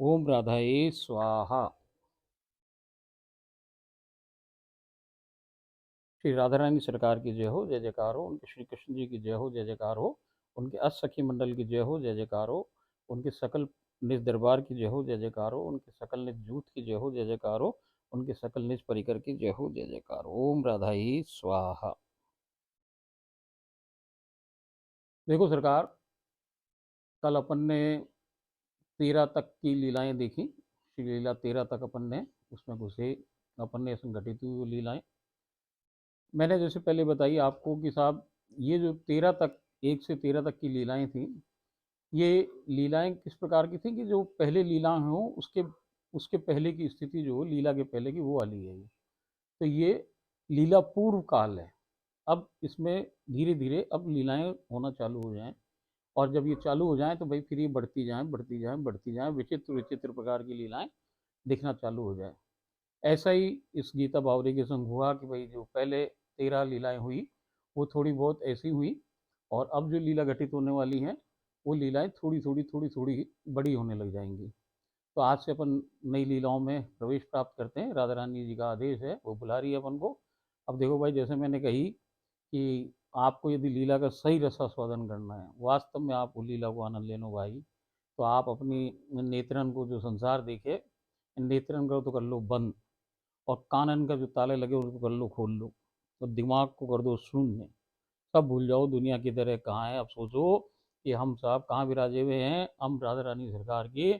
ओम राधाए स्वाहा। श्री राधा रानी सरकार की जय हो, जय जयकार हो। उनके श्री कृष्ण जी की जय हो, जय जयकार हो। उनके अष्टसखी मंडल की जय हो, जय जयकार हो। उनके सकल निज दरबार की जय हो, जय जयकार हो। उनके सकल निज जूत की जय हो, जय जयकार हो। उनके सकल निज परिकर की जय हो, जय जयकार हो। ओम राधाई स्वाहा। देखो सरकार, कल अपन ने 13 तक की लीलाएं देखी। श्री लीला 13 तक अपन ने उसमें घुसे, अपन ने संगठित हुई वो लीलाएं। मैंने जैसे पहले बताई आपको कि साहब, ये जो 13 तक, 1 से 13 तक की लीलाएं थी, ये लीलाएं किस प्रकार की थी कि जो पहले लीला हो उसके उसके पहले की स्थिति, जो लीला के पहले की, वो वाली है ये। तो ये लीला पूर्व काल है। अब इसमें धीरे धीरे अब लीलाएं होना चालू हो जाएं, और जब ये चालू हो जाएं तो भाई फिर ये बढ़ती जाएं, बढ़ती जाएं, बढ़ती जाएं, विचित्र विचित्र प्रकार की लीलाएं दिखना चालू हो जाए। ऐसा ही इस गीता बावरी के संग हुआ कि भाई जो पहले 13 लीलाएं हुई वो थोड़ी बहुत ऐसी हुई, और अब जो लीला घटित होने वाली हैं वो लीलाएं थोड़ी थोड़ी थोड़ी थोड़ी बड़ी होने लग जाएंगी। तो आज से अपन नई लीलाओं में प्रवेश प्राप्त करते हैं। राधा रानी जी का आदेश है, वो बुला रही है अपन को। अब देखो भाई, जैसे मैंने कही कि आपको यदि लीला का सही रसास्वादन करना है, वास्तव में आप वो लीला को आनंद लेनो भाई, तो आप अपनी नेत्रन को, जो संसार देखे, नेत्रन को तो कर लो बंद, और कानन का जो ताले लगे उनको कर लो खोल लो, तो दिमाग को कर दो शून्य। सब भूल जाओ दुनिया की तरह कहाँ है। अब सोचो कि हम साहब कहाँ विराजे हुए हैं। हम राधा रानी सरकार के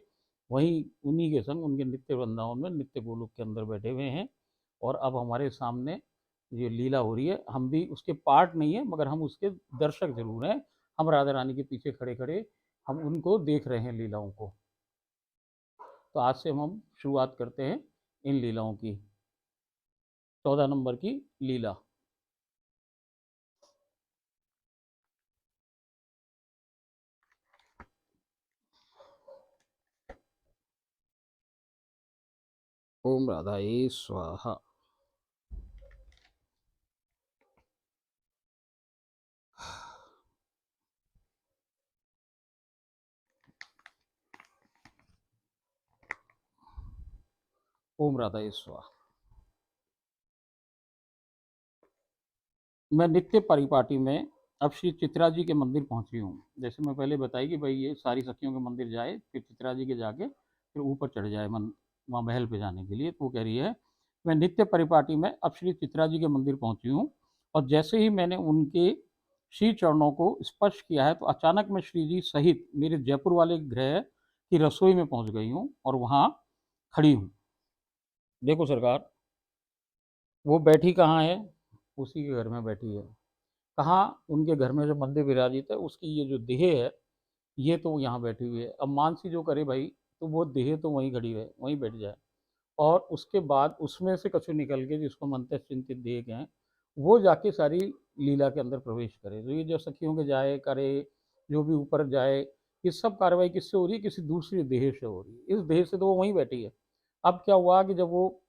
वहीं उन्हीं के संग उनके नित्य वृंदावन में, नित्य गोलोक के अंदर बैठे हुए हैं। और अब हमारे सामने ये लीला हो रही है, हम भी उसके पार्ट नहीं है मगर हम उसके दर्शक जरूर हैं। हम राधा रानी के पीछे खड़े खड़े हम उनको देख रहे हैं, लीलाओं को। तो आज से हम शुरुआत करते हैं इन लीलाओं की। 14 नंबर की लीला। ओम राधाए स्वाहा। ओम राधाए स्वाहा। मैं नित्य परिपाटी में अब श्री चित्रा जी के मंदिर पहुंची हूँ। जैसे मैं पहले बताई कि भाई ये सारी सखियों के मंदिर जाए, फिर चित्रा जी के जाके फिर ऊपर चढ़ जाए मन, वहाँ महल पे जाने के लिए। तो वो कह रही है, मैं नित्य परिपाटी में अब श्री चित्रा जी के मंदिर पहुंची हूँ, और जैसे ही मैंने उनके श्री चरणों को स्पर्श किया है तो अचानक मैं श्री जी सहित मेरे जयपुर वाले गृह की रसोई में पहुंच गई हूँ और वहाँ खड़ी हूँ। देखो सरकार, वो बैठी कहाँ है? उसी के घर में बैठी है। कहाँ? उनके घर में जो मंदिर विराजित है उसकी ये जो देह है, ये तो यहाँ बैठी हुई है। अब मानसी जो करे भाई, तो वो देह तो वहीं खड़ी है, वहीं बैठ जाए, और उसके बाद उसमें से कछु निकल के, जिसको मनते चिंतित देह हैं, वो जाके सारी लीला के अंदर प्रवेश करे। तो ये जो सखियों के जाए करे, जो भी ऊपर जाए, ये सब कार्रवाई किससे हो रही है? किसी दूसरी देह से हो रही है। इस देह से तो वो वहीं बैठी है। अब क्या हुआ कि जब वो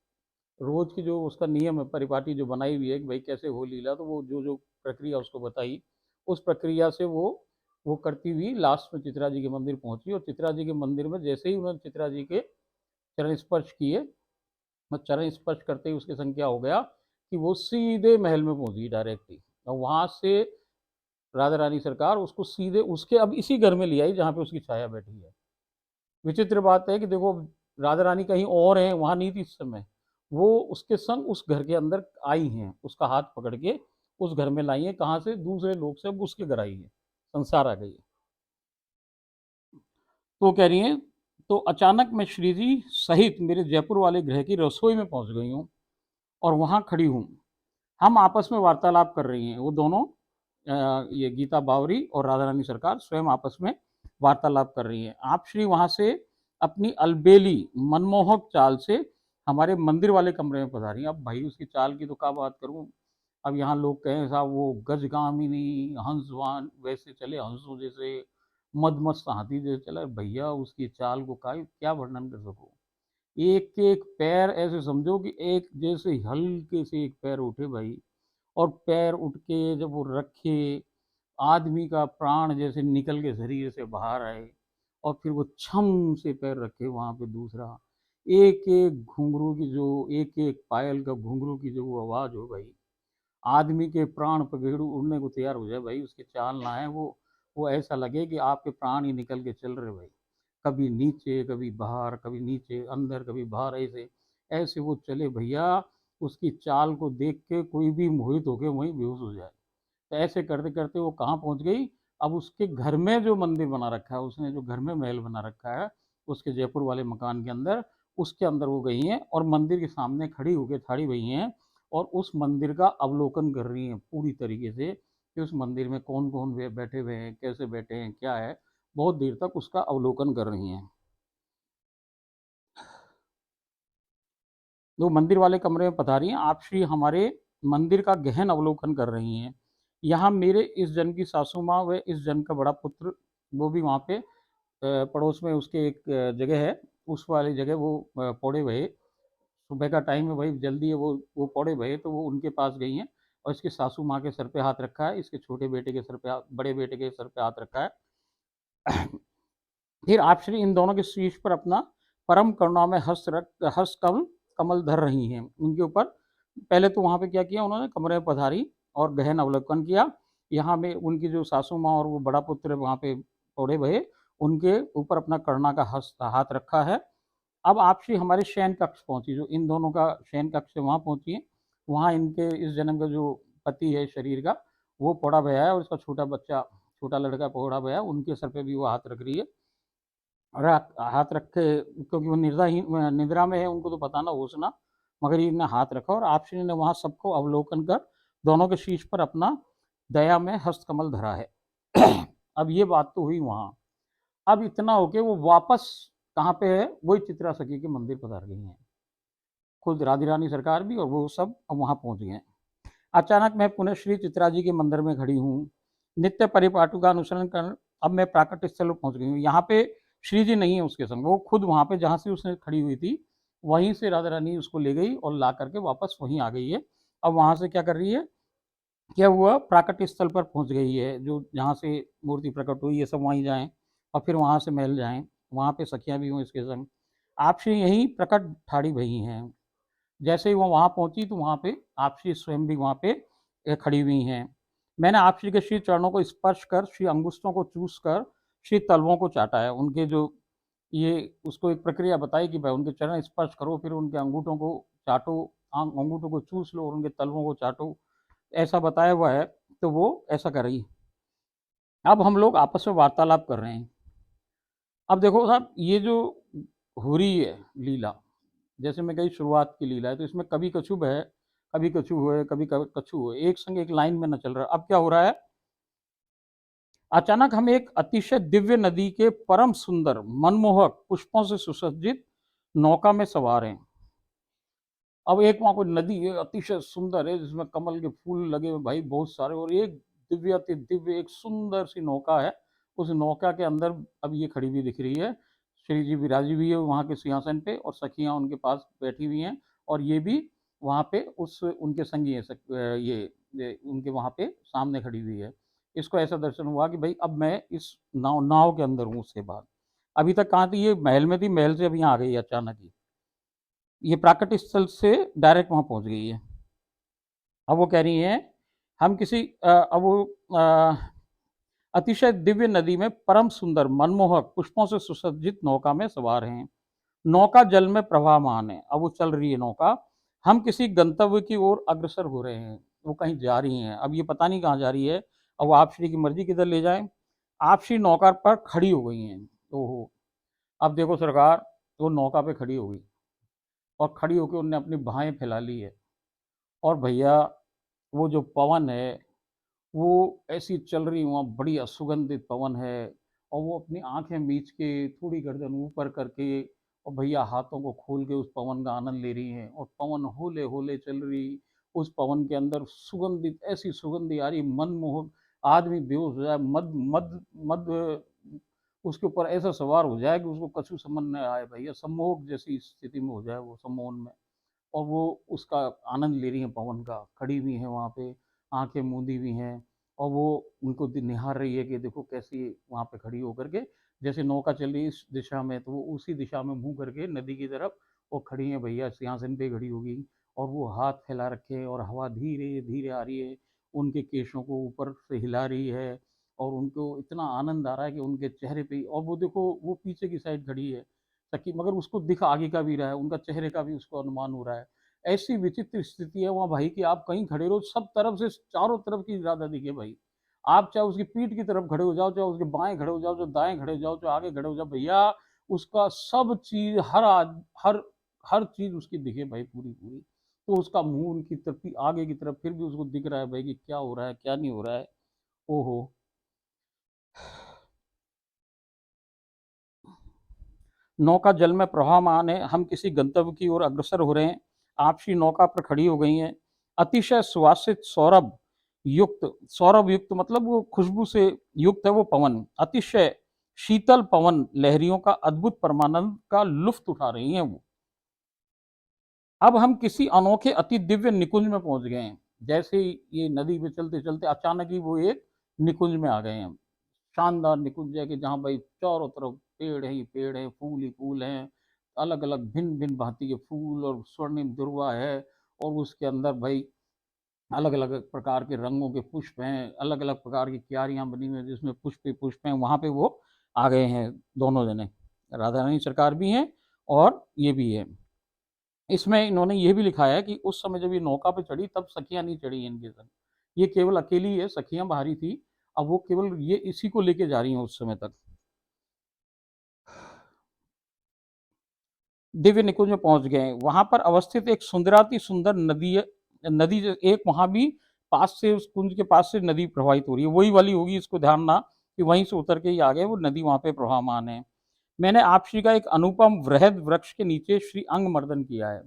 रोज की जो उसका नियम है, परिपाटी जो बनाई हुई है कि भाई कैसे हो लीला, तो वो जो जो प्रक्रिया उसको बताई, उस प्रक्रिया से वो करती हुई लास्ट में चित्रा जी के मंदिर पहुंची। और चित्रा जी के मंदिर में जैसे ही उन्होंने चित्रा जी के चरण स्पर्श किए, मैं चरण स्पर्श करते ही उसके संग क्या हो गया कि वो सीधे महल में पहुंच गई डायरेक्टली। और वहां से राधा रानी सरकार उसको सीधे उसके अब इसी घर में ले आई जहाँ पे उसकी छाया बैठी है। विचित्र बात है कि देखो, राधा रानी कहीं और है, वहां नहीं थी इस समय। वो उसके संग उस घर के अंदर आई हैं, उसका हाथ पकड़ के उस घर में लाई है। कहाँ से? दूसरे लोग से अब उसके घर आई है, संसार आ गई है। तो कह रही है, तो अचानक मैं श्री जी सहित मेरे जयपुर वाले गृह की रसोई में पहुंच गई हूँ और वहां खड़ी हूँ। हम आपस में वार्तालाप कर रही हैं, वो दोनों, ये गीता बावरी और राधा रानी सरकार स्वयं आपस में वार्तालाप कर रही हैं। आप श्री वहां से अपनी अलबेली मनमोहक चाल से हमारे मंदिर वाले कमरे में पधारी। अब भाई उसकी चाल की तो क्या बात करूं। अब यहाँ लोग कहें साहब वो गजगामिनी हंसवान वैसे चले, हंसों जैसे, मदमस्त हाथी जैसे चला। भैया उसकी चाल को का क्या वर्णन कर सको। एक एक पैर ऐसे समझो कि एक जैसे हल्के से एक पैर उठे भाई, और पैर उठ के जब वो रखे, आदमी का प्राण जैसे निकल के शरीर से बाहर आए। और फिर वो छम से पैर रखे वहाँ पे दूसरा, एक एक घुंघरू की जो, एक एक पायल का घुंघरू की जो वो आवाज़ हो भाई, आदमी के प्राण पखेरु उड़ने को तैयार हो जाए भाई, उसके चाल ना है वो ऐसा लगे कि आपके प्राण ही निकल के चल रहे भाई, कभी नीचे कभी बाहर, कभी नीचे अंदर कभी बाहर, ऐसे ऐसे वो चले भैया, उसकी चाल को देख के कोई भी मोहित होके वहीं बेहोश हो जाए। तो ऐसे करते करते वो कहाँ पहुँच गई, अब उसके घर में जो मंदिर बना रखा है उसने, जो घर में महल बना रखा है उसके जयपुर वाले मकान के अंदर, उसके अंदर वो गई हैं और मंदिर के सामने खड़ी होकर ठाड़ी हुई हैं और उस मंदिर का अवलोकन कर रही हैं पूरी तरीके से कि उस मंदिर में कौन कौन बैठे हुए हैं, कैसे बैठे हैं, क्या है, बहुत देर तक उसका अवलोकन कर रही हैं। तो मंदिर वाले कमरे में पधारी हैं, आप श्री हमारे मंदिर का गहन अवलोकन कर रही हैं। यहाँ मेरे इस जन की सासू माँ व इस जन का बड़ा पुत्र, वो भी वहाँ पे पड़ोस में उसके एक जगह है, उस वाली जगह वो पौड़े भये, सुबह का टाइम है भाई, जल्दी है, वो पौड़े भये तो वो उनके पास गई हैं और इसकी सासू माँ के सर पे हाथ रखा है, इसके छोटे बेटे के सर पे बड़े बेटे के सर पे हाथ रखा है। फिर आप श्री इन दोनों के शीश पर अपना परम करुणा में हस्त कमल कमल धर रही हैं उनके ऊपर। पहले तो वहाँ पे क्या किया उन्होंने, कमरे में पधारी और गहन अवलोकन किया। यहाँ में उनकी जो सासू माँ और वो बड़ा पुत्र वहाँ पे पौड़े भये, उनके ऊपर अपना करुणा का हस्त हाथ रखा है। अब आप श्री हमारे शयन कक्ष पहुँची, जो इन दोनों का शयन कक्ष है वहाँ पहुँची है। वहाँ इनके इस जन्म का जो पति है शरीर का, वो पौड़ा भया है और उसका छोटा बच्चा, छोटा लड़का पौड़ा भया है, उनके सर पे भी वो हाथ रख रही है। और हाथ रखे क्योंकि वो निद्रा में है, उनको तो पता ना होश ना, मगर इन्होंने हाथ रखा और आप श्री ने वहाँ सबको अवलोकन कर दोनों के शीश पर अपना दया में हस्त कमल धरा है। अब ये बात तो हुई वहाँ। अब इतना हो के वो वापस कहाँ पे है, वही चित्रा सखी के मंदिर पधार गई हैं, खुद राधी रानी सरकार भी और वो सब अब वहाँ पहुँच गए हैं। अचानक मैं पुनः श्री चित्रा जी के मंदिर में खड़ी हूँ, नित्य परिपाटु का अनुसरण कर अब मैं प्राकट स्थल पर पहुँच गई हूँ। यहाँ पे श्री जी नहीं है उसके संग, वो खुद वहाँ पे जहाँ से उसने खड़ी हुई थी वहीं से राधा रानी उसको ले गई और ला करके वापस वहीं आ गई है। अब वहाँ से क्या कर रही है, क्या हुआ, प्राकट स्थल पर पहुँच गई है, जो जहाँ से मूर्ति प्रकट हुई, ये सब वहीं जाएँ और फिर वहाँ से महल जाएँ, वहाँ पे सखियाँ भी हों इसके संग। आप श्री यहीं प्रकट ठाड़ी भई हैं। जैसे ही वो वहाँ पहुँची तो वहाँ पे आप श्री स्वयं भी वहाँ पे खड़ी हुई हैं। मैंने आप श्री के श्री चरणों को स्पर्श कर, श्री अंगुष्ठों को चूस कर, श्री तलवों को चाटा है। उनके जो ये उसको एक प्रक्रिया बताई कि भाई उनके चरण स्पर्श करो, फिर उनके अंगूठों को चाटो, अंगूठों को चूस लो और उनके तलवों को चाटो, ऐसा बताया हुआ है। तो वो ऐसा कर रही। अब हम लोग आपस में वार्तालाप कर रहे हैं। अब देखो साहब, ये जो हो रही है लीला, जैसे मैं कही शुरुआत की लीला है, तो इसमें कभी कछुब है, कभी कछु हुए, कभी कछु हुए, एक संग एक लाइन में न चल रहा। अब क्या हो रहा है, अचानक हम एक अतिशय दिव्य नदी के परम सुंदर मनमोहक पुष्पों से सुसज्जित नौका में सवार हैं। अब एक वहाँ कोई नदी है अतिशय सुंदर है, जिसमें कमल के फूल लगे हुए भाई बहुत सारे, और एक दिव्य अति दिव्य एक सुंदर सी नौका है। उस नौका के अंदर अब ये खड़ी हुई दिख रही है, श्री जी विराजी हुई है वहाँ के सिंहासन पे और सखियाँ उनके पास बैठी हुई हैं, और ये भी वहाँ पे उस उनके संगी है ये उनके वहाँ पे सामने खड़ी हुई है। इसको ऐसा दर्शन हुआ कि भाई अब मैं इस नाव नाव के अंदर हूँ। उसके बाद अभी तक कहाँ थी, ये महल में थी, महल से अब यहाँ आ गई अचानक ही, ये प्राकृतिक स्थल से डायरेक्ट वहाँ पहुँच गई है। अब वो कह रही हैं, हम किसी अब वो अतिशय दिव्य नदी में परम सुंदर मनमोहक पुष्पों से सुसज्जित नौका में सवार हैं। नौका जल में प्रवाहमान है, अब वो चल रही है नौका। हम किसी गंतव्य की ओर अग्रसर हो रहे हैं, वो कहीं जा रही हैं, अब ये पता नहीं कहाँ जा रही है। अब वो आप श्री की मर्जी किधर ले जाए। आप श्री नौका पर खड़ी हो गई हैं। ओहो, अब देखो सरकार, वो नौका पे खड़ी हो गई और खड़ी होकर उनने अपनी बाहें फैला ली है, और भैया वो जो पवन है वो ऐसी चल रही, वहाँ बड़ी सुगंधित पवन है, और वो अपनी आंखें मीच के थोड़ी गर्दन ऊपर करके और भैया हाथों को खोल के उस पवन का आनंद ले रही हैं, और पवन होले होले चल रही। उस पवन के अंदर सुगंधित ऐसी सुगंधी आ रही, मनमोहक, आदमी बेहोश हो जाए, मद मद मद उसके ऊपर ऐसा सवार हो जाए कि उसको कछु समझ न आए भैया, सम्मोहक जैसी स्थिति में हो जाए वो, सम्मोहन में। और वो उसका आनंद ले रही हैं पवन का, खड़ी हुई हैं वहाँ पे, आंखें मूंदी हुई हैं, और वो उनको निहार रही है कि देखो कैसी वहाँ पे खड़ी होकर के, जैसे नौका चल रही है इस दिशा में तो वो उसी दिशा में मुंह करके नदी की तरफ वो खड़ी है भैया, सिंहासन पे खड़ी होगी और वो हाथ फैला रखे हैं और हवा धीरे धीरे आ रही है, उनके केशों को ऊपर से हिला रही है और उनको इतना आनंद आ रहा है कि उनके चेहरे पे, और वो देखो वो पीछे की साइड खड़ी है सखी, मगर उसको दिख आगे का भी रहा है, उनका चेहरे का भी उसको अनुमान हो रहा है। ऐसी विचित्र स्थिति है वहाँ भाई कि आप कहीं खड़े रहो, सब तरफ से चारों तरफ की इरादा दिखे भाई। आप चाहे उसकी पीठ की तरफ खड़े हो जाओ, चाहे उसके बाएं खड़े हो जाओ, चाहे दाएं खड़े हो जाओ, चाहे आगे खड़े हो जाओ भैया, उसका सब चीज हर हर चीज उसकी दिखे भाई पूरी पूरी। तो उसका मुंह उनकी तरफ आगे की तरफ फिर भी उसको दिख रहा है भाई कि क्या हो रहा है क्या नहीं हो रहा है। ओहो। नौका जल में प्रवाहमान है, हम किसी गंतव्य की ओर अग्रसर हो रहे हैं। आपसी नौका पर खड़ी हो गई हैं। अतिशय सुवासित सौरभ युक्त मतलब वो खुशबू से युक्त है वो पवन, अतिशय शीतल पवन लहरियों का अद्भुत परमानंद का लुफ्त उठा रही हैं वो। अब हम किसी अनोखे अति दिव्य निकुंज में पहुंच गए हैं। जैसे ही ये नदी पे चलते चलते अचानक ही वो एक निकुंज में आ गए हैं। शानदार निकुंज है कि जहाँ भाई चारों तरफ पेड़ ही पेड़ है, फूल ही फूल हैं, अलग अलग भिन्न भिन्न भांति के फूल और स्वर्णिम दुर्वा है, और उसके अंदर भाई अलग अलग प्रकार के रंगों के पुष्प हैं, अलग अलग प्रकार की क्यारियां बनी हुई हैं जिसमें पुष्प ही पुष्प हैं। वहाँ पे वो आ गए हैं दोनों जने, राधा रानी सरकार भी हैं और ये भी है। इसमें इन्होंने ये भी लिखा है कि उस समय जब ये नौका पे चढ़ी तब सखियां नहीं चढ़ी इनके संग, ये केवल अकेली है, सखियां बाहरी थी। अब वो केवल ये इसी को लेके जा रही हैं उस समय तक। दिव्य निकुंज में पहुंच गए। वहां पर अवस्थित एक सुंदराति सुंदर नदी है, नदी एक वहां भी पास से उस कुंज के पास से नदी प्रवाहित हो रही है, वही वाली होगी, इसको ध्यान ना कि वहीं से उतर के ही आ गए, वो नदी वहां पे प्रवाहमान है। मैंने आप श्री का एक अनुपम वृहद वृक्ष के नीचे श्री अंग मर्दन किया है।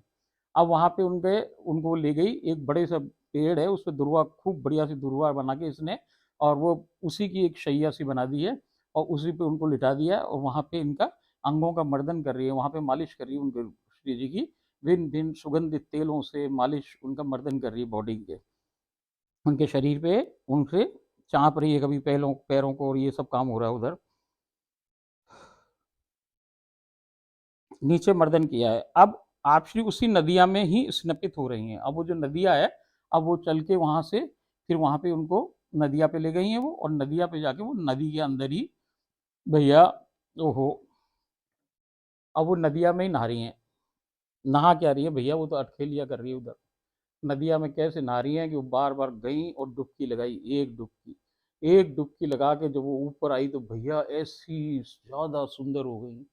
अब वहां पे उनके उनको ले गई, एक बड़े सा पेड़ है उस पर दुर्वा, खूब बढ़िया सी दुर्वा बना के इसने, और वो उसी की एक शैया सी बना दी है और उसी पे उनको लिटा दिया है, और वहां पे इनका अंगों का मर्दन कर रही है, वहां पे मालिश कर रही है उनके श्री जी की, भिन्न भिन्न सुगंधित तेलों से मालिश उनका मर्दन कर रही है बॉडी के, उनके शरीर पे उनसे चाँप रही है, कभी पैरों पैरों को, और ये सब काम हो रहा है उधर नीचे मर्दन किया है। अब आप श्री उसी नदिया में ही स्नपित हो रही हैं। अब वो जो नदिया है, अब वो चल के वहां से फिर वहां पे उनको नदिया पे ले गई हैं वो, और नदिया पे जाके वो नदी के अंदर ही भैया, ओहो, अब वो नदिया में ही नहा रही हैं। नहा क्या रही है भैया, वो तो अटखेलिया कर रही है उधर नदिया में। कैसे नहा रही हैं कि वो बार बार गई और डुबकी लगाई, एक डुबकी लगा के जब वो ऊपर आई तो भैया ऐसी ज्यादा सुंदर हो गई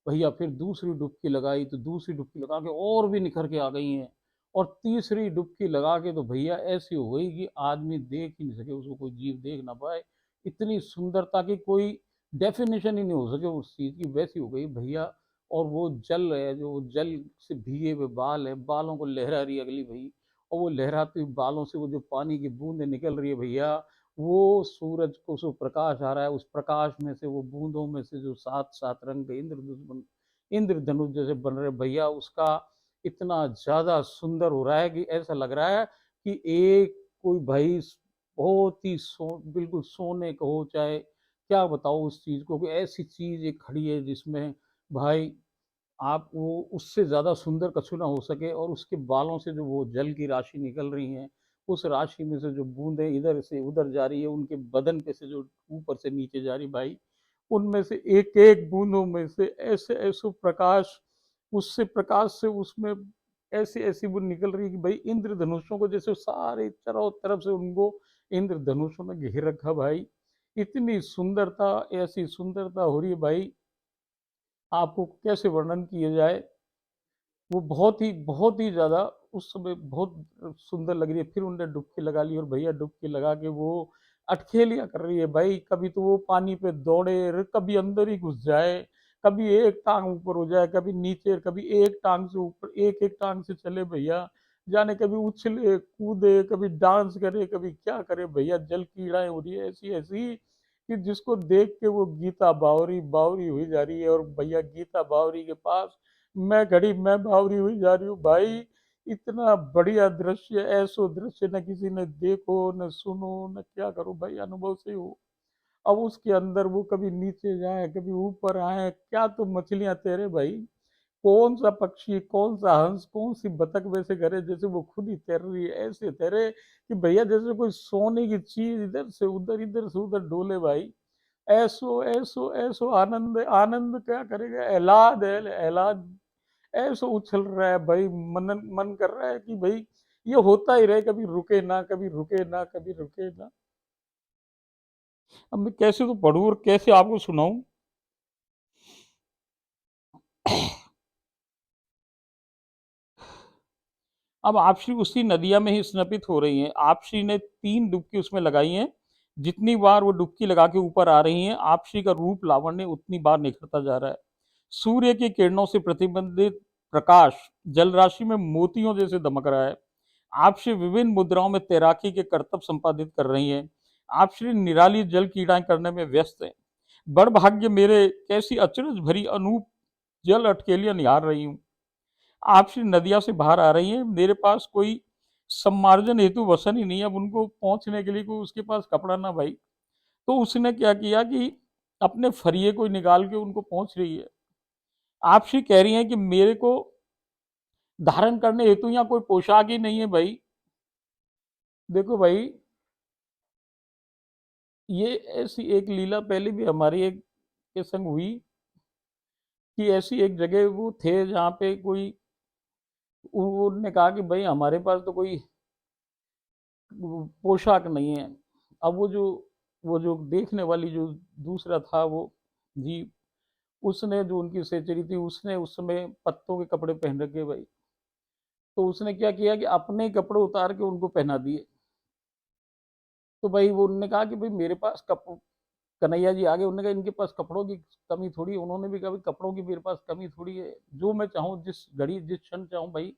भैया। फिर दूसरी डुबकी लगाई तो दूसरी डुबकी लगा के और भी निखर के आ गई हैं, और तीसरी डुबकी लगा के तो भैया ऐसी हो गई कि आदमी देख ही नहीं सके उसको, कोई जीव देख ना पाए, इतनी सुंदरता की कोई डेफिनेशन ही नहीं हो सके उस चीज की, वैसी हो गई भैया। और वो जल है, जो जल से भीगे हुए बाल है, बालों को लहरा रही है अगली भाई, और वो लहराती हुई बालों से वो जो पानी की बूंदें निकल रही है भैया, वो सूरज को जो प्रकाश आ रहा है, उस प्रकाश में से वो बूंदों में से जो सात सात रंग के इंद्रधनुष जैसे बन रहे भैया, उसका इतना ज्यादा सुंदर हो रहा है कि ऐसा लग रहा है कि एक कोई भाई बहुत ही बिल्कुल सोने का हो, चाहे क्या बताओ उस चीज को, कि ऐसी चीज एक खड़ी है जिसमें भाई आप वो उससे ज़्यादा सुंदर कछु ना हो सके, और उसके बालों से जो वो जल की राशि निकल रही हैं, उस राशि में से जो बूंदें इधर से उधर जा रही है, उनके बदन पे से जो ऊपर से नीचे जा रही भाई, उनमें से एक एक बूंदों में से ऐसे ऐसे प्रकाश, उससे प्रकाश से उसमें ऐसी ऐसी वो निकल रही है कि भाई इंद्रधनुषों को जैसे सारे चारों तरफ से उनको इंद्रधनुषों में घेर रखा भाई। इतनी सुंदरता, ऐसी सुंदरता हो रही है भाई, आपको कैसे वर्णन किया जाए। वो बहुत ही ज़्यादा उस समय बहुत सुंदर लग रही है। फिर उन्होंने डुबकी लगा ली, और भैया डुबकी लगा के वो अटखेलियाँ कर रही है भाई, कभी तो वो पानी पे दौड़े, कभी अंदर ही घुस जाए, कभी एक टांग ऊपर हो जाए, कभी नीचे, कभी एक टांग से ऊपर, एक एक टांग से चले भैया, जाने कभी उछले कूदे, कभी डांस करे, कभी क्या करे भैया। जल कीड़ाएं हो रही है ऐसी ऐसी कि जिसको देख के वो गीता बावरी बावरी हुई जा रही है, और भैया गीता बावरी के पास मैं खड़ी, मैं बावरी हुई जा रही हूँ भाई। इतना बढ़िया दृश्य, ऐसो दृश्य न किसी ने देखो न सुनो न क्या करो भाई, अनुभव से हो। अब उसके अंदर वो कभी नीचे जाए कभी ऊपर आए, क्या तो मछलियां तैरे भाई, कौन सा पक्षी कौन सा हंस कौन सी बतख वैसे करे जैसे वो खुद ही तैर रही है, ऐसे तैरे कि भैया जैसे कोई सोने की चीज इधर से उधर डोले भाई। ऐसो ऐसो ऐसो आनंद आनंद क्या करेगा, एहलाद है एहलाद, ऐसो उछल रहा है भाई। मन कर रहा है कि भाई ये होता ही रहे, कभी रुके ना कभी रुके ना कभी रुके ना। अब मैं कैसे तो पढ़ूं और कैसे आपको सुनाऊं। अब आपसी उसी नदिया में ही स्नापित हो रही हैं। आपसी ने 3 डुबकी उसमें लगाई हैं। जितनी बार वो डुबकी लगा के ऊपर आ रही हैं, आपसी का रूप लावण्य उतनी बार निखरता जा रहा है। सूर्य की किरणों से प्रतिबिंबित प्रकाश जल राशि में मोतियों जैसे दमक रहा है। आपसी विभिन्न मुद्राओं में तैराकी के करतब संपादित कर रही हैं। आपसी निराली जल क्रीड़ाएं करने में व्यस्त हैं। बड़ भाग्य मेरे, कैसी अचरज भरी अनूप जल अटकेलियां निहार रही हूँ। आपसी नदियां से बाहर आ रही हैं। मेरे पास कोई सम्मार्जन हेतु वसन ही नहीं, अब उनको पहुंचने के लिए कोई उसके पास कपड़ा ना भाई। तो उसने क्या किया कि अपने फरिये को निकाल के उनको पहुंच रही है। आपसी कह रही हैं कि मेरे को धारण करने हेतु यहाँ कोई पोशाक ही नहीं है भाई। देखो भाई, ये ऐसी एक लीला पहले भी हमारी एक के संग हुई कि ऐसी एक जगह वो थे जहाँ पे कोई, उन्होंने कहा कि भाई हमारे पास तो कोई पोशाक नहीं है। अब वो जो देखने वाली जो दूसरा था वो जी, उसने जो उनकी सेचरी थी उसने उस समय पत्तों के कपड़े पहन रखे भाई। तो उसने क्या किया कि अपने ही कपड़े उतार के उनको पहना दिए। तो भाई वो उन्होंने कहा कि भाई मेरे पास कप कन्हैया जी आगे, उन्होंने कहा इनके पास कपड़ों की कमी थोड़ी है। उन्होंने भी कहा भाई कपड़ों की मेरे पास कमी थोड़ी है, जो मैं चाहूँ जिस घड़ी जिस क्षण चाहूँ भाई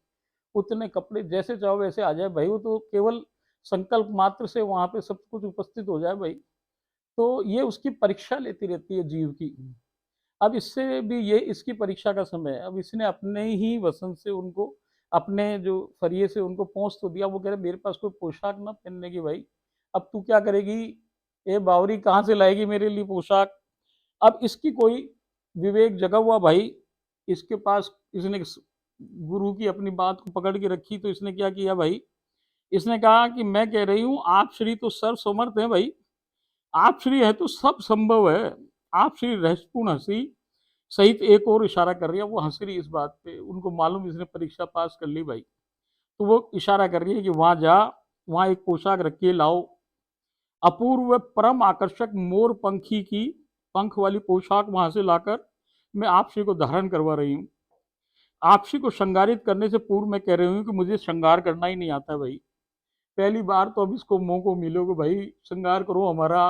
उतने कपड़े जैसे चाहो वैसे आ जाए भाई। वो तो केवल संकल्प मात्र से वहां पे सब कुछ उपस्थित हो जाए भाई। तो ये उसकी परीक्षा लेती रहती है जीव की। अब इससे भी ये इसकी परीक्षा का समय है। अब इसने अपने ही वसन से उनको, अपने जो फरिये से उनको पहुंच तो दिया। वो कह रहे मेरे पास कोई पोशाक ना पहनने की भाई, अब तू क्या करेगी, ये बावरी कहाँ से लाएगी मेरे लिए पोशाक। अब इसकी कोई विवेक जगा हुआ भाई, इसके पास इसने गुरु की अपनी बात को पकड़ के रखी। तो इसने क्या किया भाई, इसने कहा कि मैं कह रही हूँ आप श्री तो सर्व समर्थ हैं भाई, आप श्री है तो सब संभव है। आप श्री रहस्यपूर्ण हंसी सहित एक और इशारा कर रही है, वो हंस रही इस बात पे, उनको मालूम इसने परीक्षा पास कर ली भाई। तो वो इशारा कर रही है कि वहां जा, वहां एक पोशाक रखी है, लाओ। अपूर्व परम आकर्षक मोर पंखी की पंख वाली पोशाक वहां से लाकर मैं आपसी को धारण करवा रही हूँ। आपसी को श्रृंगारित करने से पूर्व मैं कह रही हूँ कि मुझे श्रृंगार करना ही नहीं आता भाई। पहली बार तो अब इसको मौको मिलोगे भाई, श्रृंगार करो हमारा।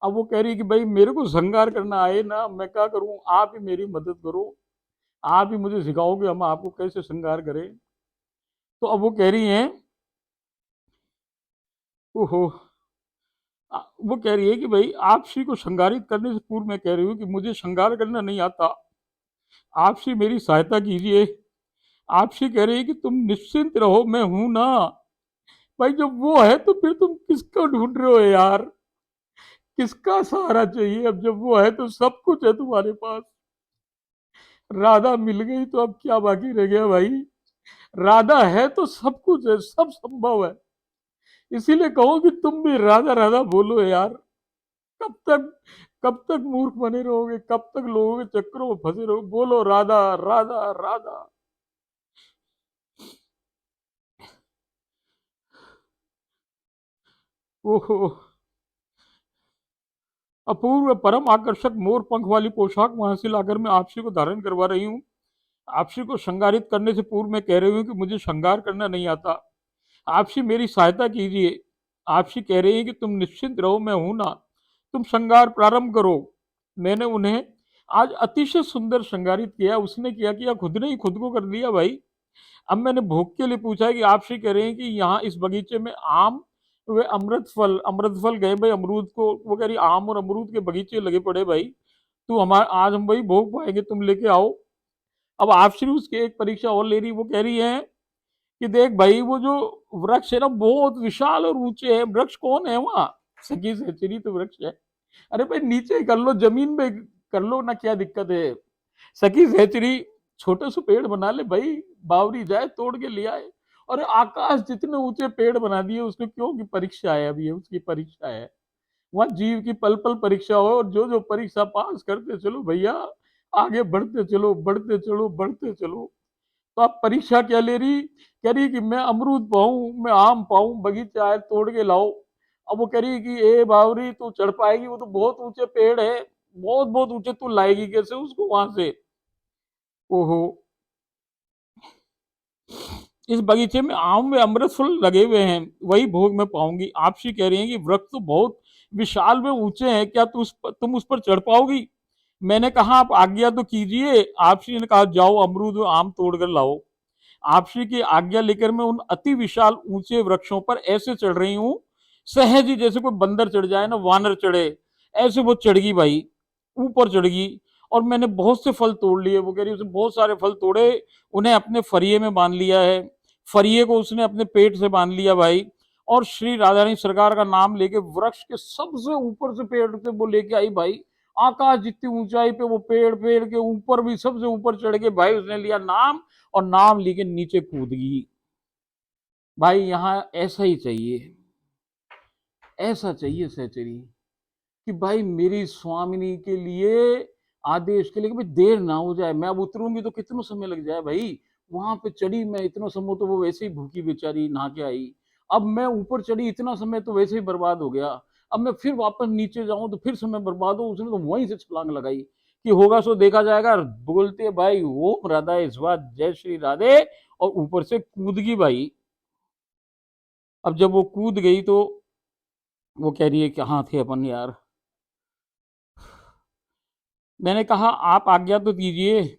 अब वो कह रही है कि भाई मेरे को श्रृंगार करना आए ना, मैं क्या करूं, आप ही मेरी मदद करो, आप ही मुझे सिखाओगे हम आपको कैसे श्रृंगार करें। तो अब वो कह रही हैं, ओहो, वो कह रही है कि भाई आप श्री को श्रृंगारित करने से पूर्व मैं कह रही हूँ कि मुझे श्रृंगार करना नहीं आता, आप श्री मेरी सहायता कीजिए। आप श्री कह रही है कि तुम निश्चिंत रहो, मैं हूं ना। भाई जब वो है तो फिर तुम किसको ढूंढ रहे हो यार, किसका सहारा चाहिए। अब जब वो है तो सब कुछ है तुम्हारे पास। राधा मिल गई तो अब क्या बाकी रह गया भाई। राधा है तो सब कुछ है, सब संभव है। इसीलिए कहो कि तुम भी राधा राधा बोलो यार। कब तक कब तक मूर्ख बने रहोगे, कब तक लोगों के चक्करों में फंसे रहोगे, बोलो राधा राधा राधा। ओहो, अपूर्व परम आकर्षक मोर पंख वाली पोशाक वहां से लाकर मैं आपसी को धारण करवा रही हूँ। आपसी को श्रृंगारित करने से पूर्व मैं कह रही हूँ कि मुझे श्रृंगार करना नहीं आता, आपसी मेरी सहायता कीजिए। आपसी कह रही है कि तुम निश्चिंत रहो, मैं हूं ना, तुम श्रृंगार प्रारंभ करो। मैंने उन्हें आज अतिशय सुंदर श्रृंगारित किया। उसने क्या किया, खुद ने ही खुद को कर दिया भाई। अब मैंने भोग के लिए पूछा कि आपसे कह रहे हैं कि यहाँ इस बगीचे में आम वे अमृत फल गए भाई, अमरूद को वो कह रही आम और अमरूद के बगीचे लगे पड़े भाई, तू हमारे आज हम भाई भोग पाएंगे, तुम लेके आओ। अब आपसे उसकी एक परीक्षा और ले रही, वो कह रही है कि देख भाई वो जो वृक्ष है ना बहुत विशाल और ऊंचे है। वृक्ष कौन है वहां? सखी सहचरी तो वृक्ष है। अरे भाई नीचे कर लो, जमीन पे कर लो ना, क्या दिक्कत है? सखी सहचरी छोटे से पेड़ बना ले भाई, बावरी जाए तोड़ के ले आए। और आकाश जितने ऊंचे पेड़ बना दिए उसको, क्यों की परीक्षा है, अभी उसकी परीक्षा है। वहां जीव की पल पल परीक्षा हो, और जो जो परीक्षा पास करते चलो भैया, आगे बढ़ते चलो बढ़ते चलो बढ़ते चलो। तो आप परीक्षा क्या ले रही? कह रही कि मैं अमरूद पाऊं, मैं आम पाऊं, बगीचा है तोड़ के लाओ। अब वो कह रही कि ए बावरी तू चढ़ पाएगी? वो तो बहुत ऊंचे पेड़ है, बहुत बहुत ऊंचे, तू लाएगी कैसे उसको वहां से? ओहो, इस बगीचे में आम में अमृत फल लगे हुए हैं, वही भोग में पाऊंगी। आपसी कह रही है कि वृक्ष तो बहुत विशाल में ऊंचे हैं, क्या तुम उस पर चढ़ पाओगी? मैंने कहा आप आज्ञा तो कीजिए। आपसी ने कहा जाओ अमरूद और आम तोड़ कर लाओ। आपसी की आज्ञा लेकर मैं उन अति विशाल ऊंचे वृक्षों पर ऐसे चढ़ रही हूं, सहज ही जैसे कोई बंदर चढ़ जाए ना, वानर चढ़े, ऐसे वो चढ़ गई भाई, ऊपर चढ़ गई। और मैंने बहुत से फल तोड़ लिए। वो कह रही उसने बहुत सारे फल तोड़े, उन्हें अपने फरिये में बांध लिया है, फरिये को उसने अपने पेट से बांध लिया भाई। और श्री राधा रानी सरकार का नाम लेके वृक्ष के सबसे ऊपर से पेड़ से वो लेके आई भाई। आकाश जितनी ऊंचाई पे वो पेड़, पेड़ के ऊपर भी सबसे ऊपर चढ़ के भाई उसने लिया नाम, और नाम लेके नीचे कूद गई। भाई यहाँ ऐसा ही चाहिए, ऐसा चाहिए सहचरी, कि भाई मेरी स्वामिनी के लिए, आदेश के लिए कि भाई देर ना हो जाए। मैं अब उतरूंगी तो कितना समय लग जाए भाई, वहां पे चढ़ी मैं इतना समय, तो वो वैसे ही भूखी बेचारी नहा के आई। अब मैं ऊपर चढ़ी, इतना समय तो वैसे ही बर्बाद हो गया। अब मैं फिर वापस नीचे जाऊं तो फिर समय बर्बाद हो। उसने तो वहीं से छलांग लगाई कि होगा सो देखा जाएगा। बोलते भाई ओम राधा इस बात जय श्री राधे, और ऊपर से कूद गई भाई। अब जब वो कूद गई तो वो कह रही है कि हाँ थे अपन यार। मैंने कहा आप आज्ञा तो दीजिए।